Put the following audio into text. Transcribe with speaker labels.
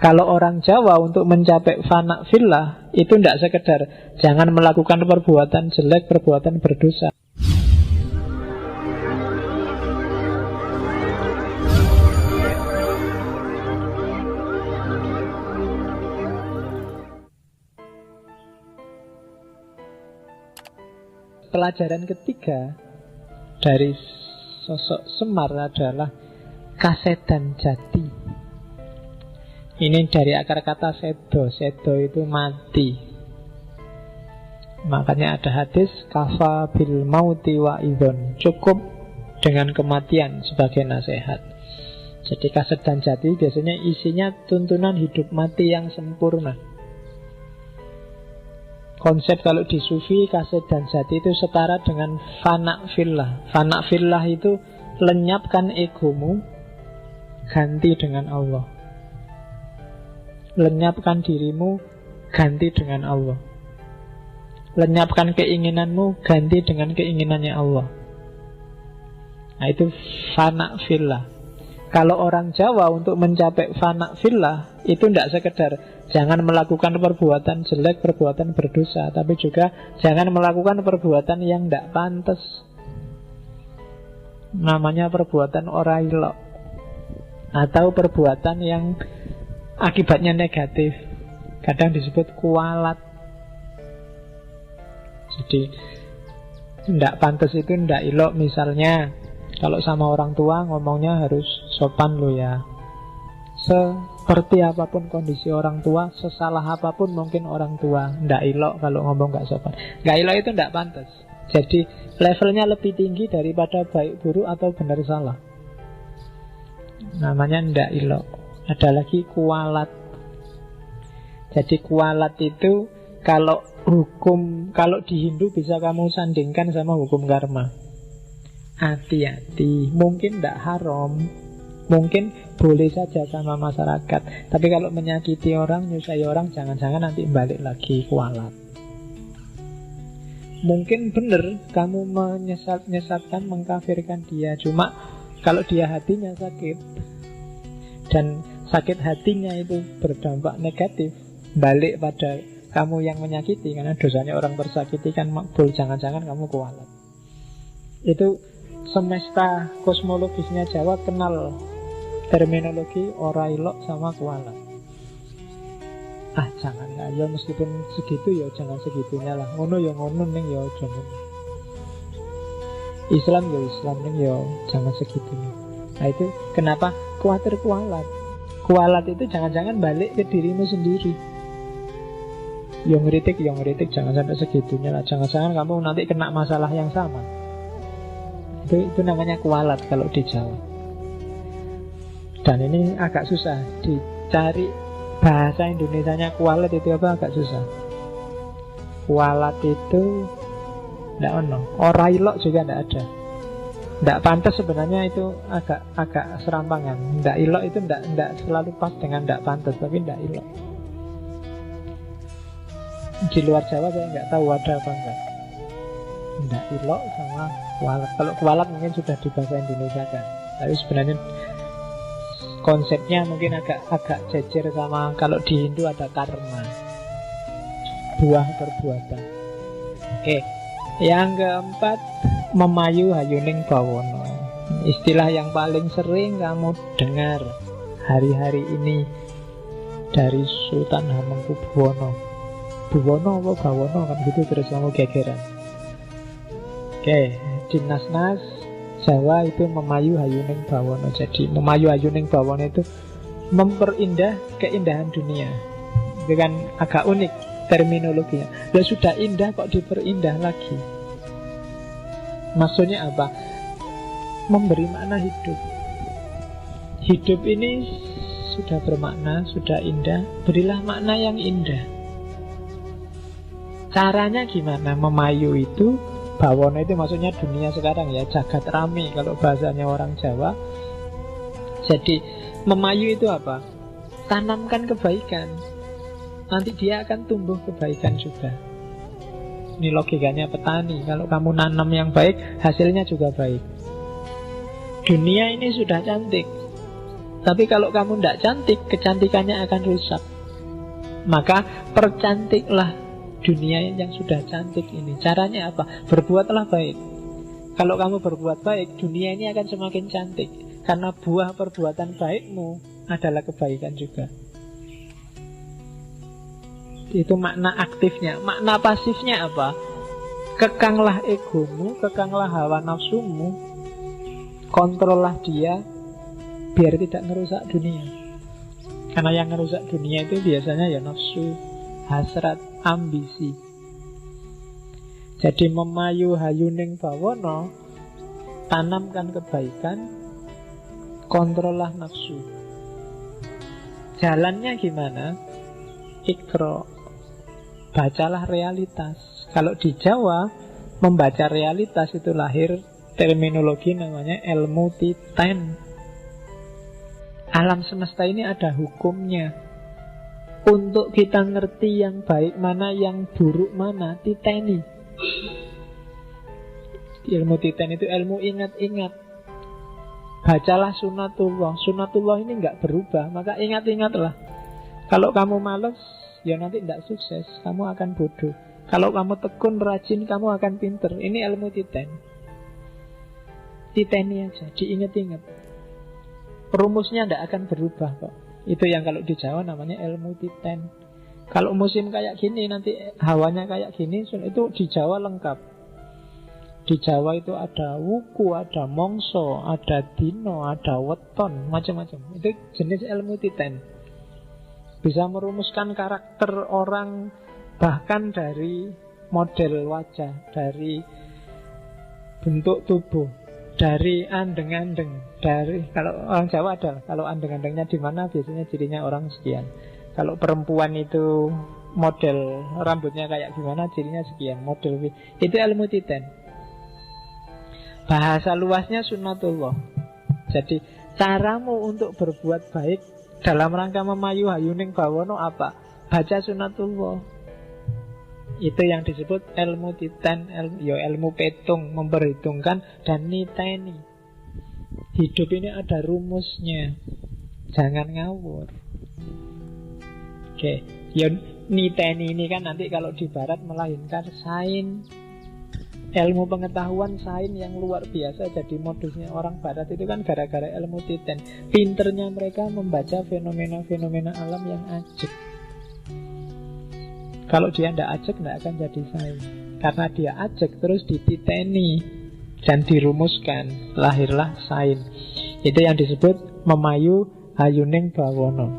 Speaker 1: Kalau orang Jawa untuk mencapai fana fillah itu tidak sekedar jangan melakukan perbuatan jelek, perbuatan berdosa. Pelajaran ketiga dari sosok Semar adalah kasedan jati. Ini dari akar kata sedo. Sedo itu mati. Makanya ada hadis kafa bil mauti wa idhon, cukup dengan kematian sebagai nasihat. Jadi kasedan jati biasanya isinya tuntunan hidup mati yang sempurna. Konsep kalau di sufi kasedan jati itu setara dengan fana fillah. Fana fillah itu lenyapkan egomu, ganti dengan Allah. Lenyapkan dirimu, ganti dengan Allah. Lenyapkan keinginanmu, ganti dengan keinginannya Allah. Nah itu fana fillah. Kalau orang Jawa untuk mencapai fana fillah itu tidak sekedar jangan melakukan perbuatan jelek, perbuatan berdosa, tapi juga jangan melakukan perbuatan yang tidak pantas. Namanya perbuatan orailok, atau perbuatan yang akibatnya negatif. Kadang disebut kualat. Jadi tidak pantas itu tidak ilok. Misalnya kalau sama orang tua ngomongnya harus sopan lo ya. Seperti apapun kondisi orang tua, sesalah apapun mungkin orang tua, ndak ilok kalau ngomong nggak sopan. Nggak ilok itu ndak pantas. Jadi levelnya lebih tinggi daripada baik buruk atau benar salah. Namanya ndak ilok. Ada lagi kualat. Jadi kualat itu kalau hukum, kalau di Hindu bisa kamu sandingkan sama hukum karma. Hati-hati, mungkin ndak haram, mungkin boleh saja sama masyarakat. Tapi kalau menyakiti orang, nyusahi orang, jangan-jangan nanti balik lagi kualat. Mungkin benar kamu menyesatkan, mengkafirkan dia. Cuma kalau dia hatinya sakit, dan sakit hatinya itu berdampak negatif, balik pada kamu yang menyakiti. Karena dosanya orang tersakiti kan makbul. Jangan-jangan kamu kualat. Itu semesta kosmologisnya Jawa kenal terminologi orailok sama kualat. Jangan ya meskipun segitu ya jangan segitunya lah. Ngono ya ngono ning ya jangan. Islam ya Islam ning ya jangan segitunya. Nah itu kenapa khawatir kualat. Kualat itu jangan-jangan balik ke dirimu sendiri. Yang ngeritik jangan sampai segitunya lah. Jangan-jangan kamu nanti kena masalah yang sama. Itu namanya kualat kalau di Jawa. Dan ini agak susah dicari bahasa Indonesianya kualat itu apa, agak susah. Kualat itu tidak ono. Orailok juga tidak ada. Tidak pantas sebenarnya, itu agak serampangan. Tidak ilok itu tidak selalu pas dengan tidak pantas, tapi tidak ilok. Di luar Jawa saya nggak tahu ada apa enggak. Tidak ilok sama kualat. Kalau kualat mungkin sudah di bahasa Indonesia kan. Tapi sebenarnya konsepnya mungkin agak jejer sama kalau di Hindu ada karma, buah perbuatan. Oke, yang keempat, memayu hayuning bawono. Istilah yang paling sering kamu dengar hari-hari ini dari Sultan Hamengkubuwono. Buwono apa bawono kan gitu, terus kamu gegeran. Oke, di nas-nas Jawa itu memayu hayuning bawono. Jadi memayu hayuning bawono itu memperindah keindahan dunia. Itu kan agak unik terminologinya. Ya sudah indah kok diperindah lagi. Maksudnya apa? Memberi makna hidup. Hidup ini sudah bermakna, sudah indah, berilah makna yang indah. Caranya gimana? Memayu itu, bawono itu maksudnya dunia sekarang ya, jagat rame kalau bahasanya orang Jawa. Jadi memayu itu apa? Tanamkan kebaikan, nanti dia akan tumbuh kebaikan juga. Ini logikanya petani. Kalau kamu nanam yang baik, hasilnya juga baik. Dunia ini sudah cantik, Tapi kalau kamu tidak cantik, kecantikannya akan rusak. Maka percantiklah dunia yang sudah cantik ini. Caranya apa? Berbuatlah baik. Kalau kamu berbuat baik, dunia ini akan semakin cantik. Karena buah perbuatan baikmu adalah kebaikan juga. Itu makna aktifnya. Makna pasifnya apa? Kekanglah egomu, kekanglah hawa nafsumu, kontrollah dia biar tidak merusak dunia. Karena yang merusak dunia itu biasanya ya nafsu, hasrat, ambisi. Jadi memayu hayuning bawono, tanamkan kebaikan, kontrollah nafsu. Jalannya gimana? Ikro, bacalah realitas. Kalau di Jawa, membaca realitas itu lahir terminologi namanya ilmu titen. Alam semesta ini ada hukumnya. Untuk kita ngerti yang baik mana, yang buruk mana, titeni. Ilmu titen itu ilmu ingat-ingat. Bacalah sunatullah. Sunatullah ini nggak berubah, maka ingat-ingatlah. Kalau kamu malas, ya nanti tidak sukses, kamu akan bodoh. Kalau kamu tekun, rajin, kamu akan pinter. Ini ilmu titen. Titeni aja, diingat-ingat. Rumusnya tidak akan berubah kok. Itu yang kalau di Jawa namanya ilmu titen. Kalau musim kayak gini, nanti hawanya kayak gini, itu di Jawa lengkap. Di Jawa itu ada wuku, ada mongso, ada dino, ada weton, macam-macam. Itu jenis ilmu titen. Bisa merumuskan karakter orang, bahkan dari model wajah, dari bentuk tubuh, dari andeng-andeng, dari kalau orang Jawa adalah kalau andeng-andengnya di mana biasanya cirinya orang sekian. Kalau perempuan itu model rambutnya kayak gimana, cirinya sekian, model itu ilmu titen. Bahasa luasnya sunatullah. Jadi caramu untuk berbuat baik dalam rangka memayu hayuning bawono apa? Baca sunatullah. Itu yang disebut ilmu titen, ilmu petung, memperhitungkan dan niteni. Hidup ini ada rumusnya. Jangan ngawur. Oke, niteni ini kan nanti kalau di barat melahirkan sains. Ilmu pengetahuan sains yang luar biasa. Jadi modusnya orang barat itu kan gara-gara ilmu titen. Pinternya mereka membaca fenomena-fenomena alam yang ajib. Kalau dia tidak ajak, tidak akan jadi sains. Karena dia ajak, terus dititeni dan dirumuskan, lahirlah sains. Itu yang disebut memayu hayuning bawono.